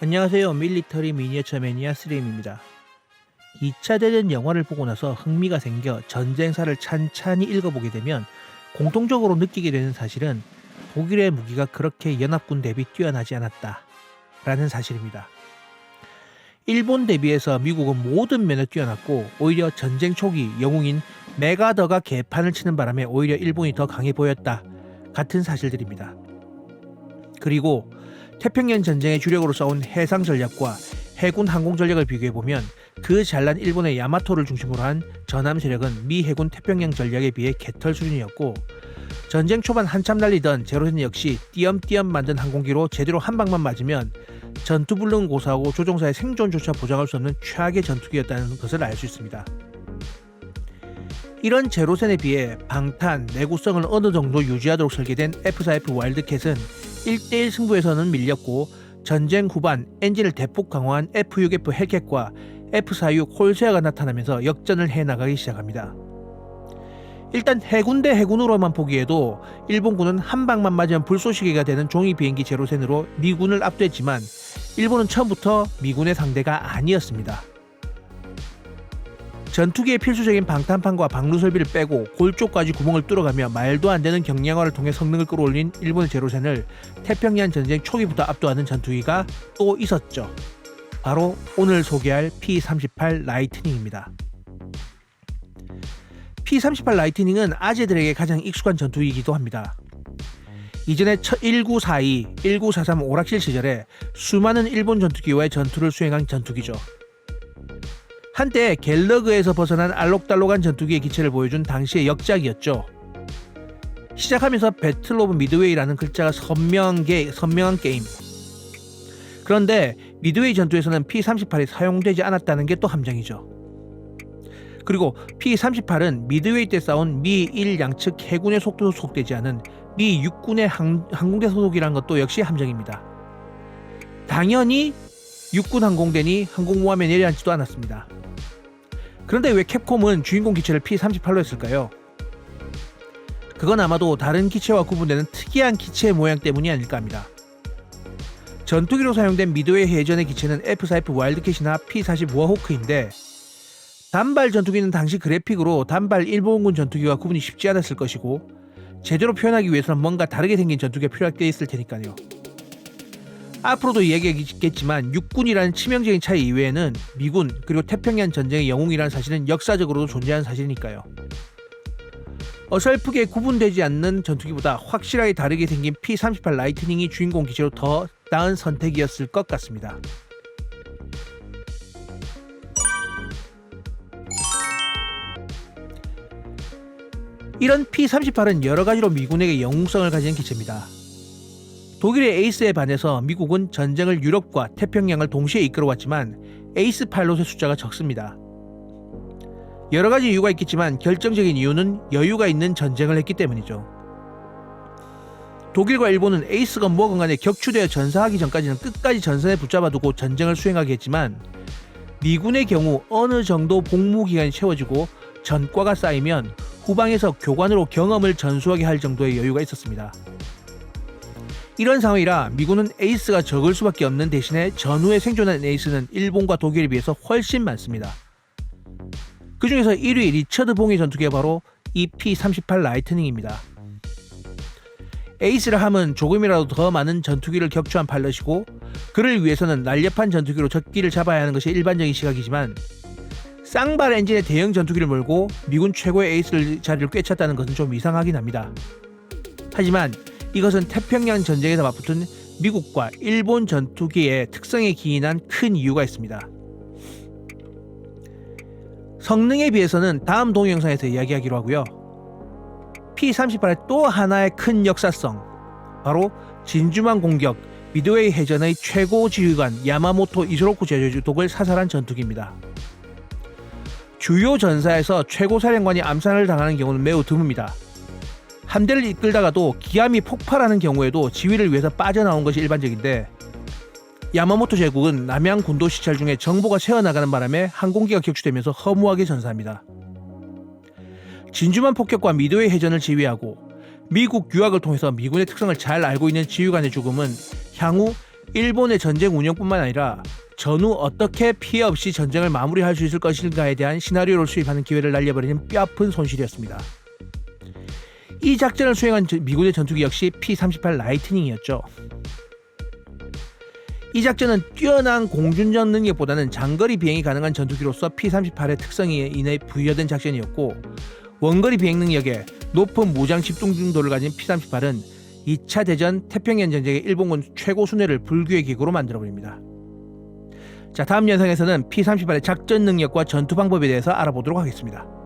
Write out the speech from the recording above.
안녕하세요. 밀리터리 미니어처 매니아 스림입니다. 2차 대전 영화를 보고 나서 흥미가 생겨 전쟁사를 찬찬히 읽어보게 되면 공통적으로 느끼게 되는 사실은 독일의 무기가 그렇게 연합군 대비 뛰어나지 않았다 라는 사실입니다. 일본 대비해서 미국은 모든 면에 뛰어났고 오히려 전쟁 초기 영웅인 메가더가 개판을 치는 바람에 오히려 일본이 더 강해 보였다 같은 사실들입니다. 그리고 태평양 전쟁의 주력으로 싸운 해상 전략과 해군 항공 전략을 비교해보면 그 잘난 일본의 야마토를 중심으로 한 전함 세력은 미 해군 태평양 전략에 비해 개털 수준이었고, 전쟁 초반 한참 날리던 제로센 역시 띄엄띄엄 만든 항공기로 제대로 한 방만 맞으면 전투 불능은 고사하고 조종사의 생존조차 보장할 수 없는 최악의 전투기였다는 것을 알 수 있습니다. 이런 제로센에 비해 방탄, 내구성을 어느 정도 유지하도록 설계된 F4F 와일드캣은 1대1 승부에서는 밀렸고, 전쟁 후반 엔진을 대폭 강화한 F6F 헬캣과 F46 홀세아가 나타나면서 역전을 해나가기 시작합니다. 일단 해군 대 해군으로만 보기에도 일본군은 한 방만 맞으면 불쏘시개가 되는 종이 비행기 제로센으로 미군을 압도했지만 일본은 처음부터 미군의 상대가 아니었습니다. 전투기의 필수적인 방탄판과 방루 설비를 빼고 골 쪽까지 구멍을 뚫어가며 말도 안 되는 경량화를 통해 성능을 끌어올린 일본의 제로센을 태평양 전쟁 초기부터 압도하는 전투기가 또 있었죠. 바로 오늘 소개할 P-38 라이트닝입니다. P-38 라이트닝은 아재들에게 가장 익숙한 전투기이기도 합니다. 이전에 1942, 1943 오락실 시절에 수많은 일본 전투기와의 전투를 수행한 전투기죠. 한때 갤러그에서 벗어난 알록달록한 전투기의 기체를 보여준 당시의 역작이었죠. 시작하면서 배틀 오브 미드웨이라는 글자가 선명한 게임. 그런데 미드웨이 전투에서는 P-38이 사용되지 않았다는 게 또 함정이죠. 그리고 P-38은 미드웨이 때 싸운 미 1 양측 해군의 속도도 소속되지 않은 미 육군의 항공대 소속이라는 것도 역시 함정입니다. 당연히 육군 항공대니 항공모함에 내려앉지도 않았습니다. 그런데 왜 캡콤은 주인공 기체를 P-38로 했을까요? 그건 아마도 다른 기체와 구분되는 특이한 기체 모양 때문이 아닐까 합니다. 전투기로 사용된 미드웨이 해전의 기체는 F4F 와일드캣이나 P-40 워호크인데, 단발 전투기는 당시 그래픽으로 단발 일본군 전투기와 구분이 쉽지 않았을 것이고, 제대로 표현하기 위해서는 뭔가 다르게 생긴 전투기가 필요하게 있을 테니까요. 앞으로도 이야기하겠지만 육군이라는 치명적인 차이 이외에는 미군 그리고 태평양 전쟁의 영웅이라는 사실은 역사적으로도 존재하는 사실이니까요. 어설프게 구분되지 않는 전투기보다 확실하게 다르게 생긴 P-38 라이트닝이 주인공 기체로 더 나은 선택이었을 것 같습니다. 이런 P-38은 여러가지로 미군에게 영웅성을 가진 기체입니다. 독일의 에이스에 반해서 미국은 전쟁을 유럽과 태평양을 동시에 이끌어왔지만 에이스 파일럿의 숫자가 적습니다. 여러가지 이유가 있겠지만 결정적인 이유는 여유가 있는 전쟁을 했기 때문이죠. 독일과 일본은 에이스건 뭐건 간에 격추되어 전사하기 전까지는 끝까지 전선에 붙잡아두고 전쟁을 수행하게 했지만, 미군의 경우 어느 정도 복무기간이 채워지고 전과가 쌓이면 후방에서 교관으로 경험을 전수하게 할 정도의 여유가 있었습니다. 이런 상황이라 미군은 에이스가 적을 수밖에 없는 대신에 전후에 생존한 에이스는 일본과 독일에 비해서 훨씬 많습니다. 그 중에서 1위 리처드 봉의 전투기가 바로 이 P-38 라이트닝입니다. 에이스를 함은 조금이라도 더 많은 전투기를 격추한 파일럿이고, 그를 위해서는 날렵한 전투기로 적기를 잡아야 하는 것이 일반적인 시각이지만, 쌍발 엔진의 대형 전투기를 몰고 미군 최고의 에이스 자리를 꿰찼다는 것은 좀 이상하긴 합니다. 하지만 이것은 태평양 전쟁에서 맞붙은 미국과 일본 전투기의 특성에 기인한 큰 이유가 있습니다. 성능에 비해서는 다음 동영상에서 이야기하기로 하고요. P-38의 또 하나의 큰 역사성, 바로 진주만 공격, 미드웨이 해전의 최고 지휘관 야마모토 이소로쿠 제주독을 사살한 전투기입니다. 주요 전사에서 최고 사령관이 암살을 당하는 경우는 매우 드뭅니다. 함대를 이끌다가도 기함이 폭발하는 경우에도 지휘를 위해서 빠져나온 것이 일반적인데, 야마모토 제국은 남양 군도 시찰 중에 정보가 새어나가는 바람에 항공기가 격추되면서 허무하게 전사합니다. 진주만 폭격과 미드웨이 해전을 지휘하고 미국 유학을 통해서 미군의 특성을 잘 알고 있는 지휘관의 죽음은 향후 일본의 전쟁 운영뿐만 아니라 전후 어떻게 피해 없이 전쟁을 마무리할 수 있을 것인가에 대한 시나리오를 수립하는 기회를 날려버리는 뼈아픈 손실이었습니다. 이 작전을 수행한 미군의 전투기 역시 P-38 라이트닝이었죠. 이 작전은 뛰어난 공중전 능력보다는 장거리 비행이 가능한 전투기로서 P-38의 특성에 인해 부여된 작전이었고, 원거리 비행 능력에 높은 무장 집중도를 가진 P-38은 2차 대전 태평양 전쟁의 일본군 최고 수뇌를 불교의 기구로 만들어버립니다. 자, 다음 영상에서는 P-38의 작전 능력과 전투 방법에 대해서 알아보도록 하겠습니다.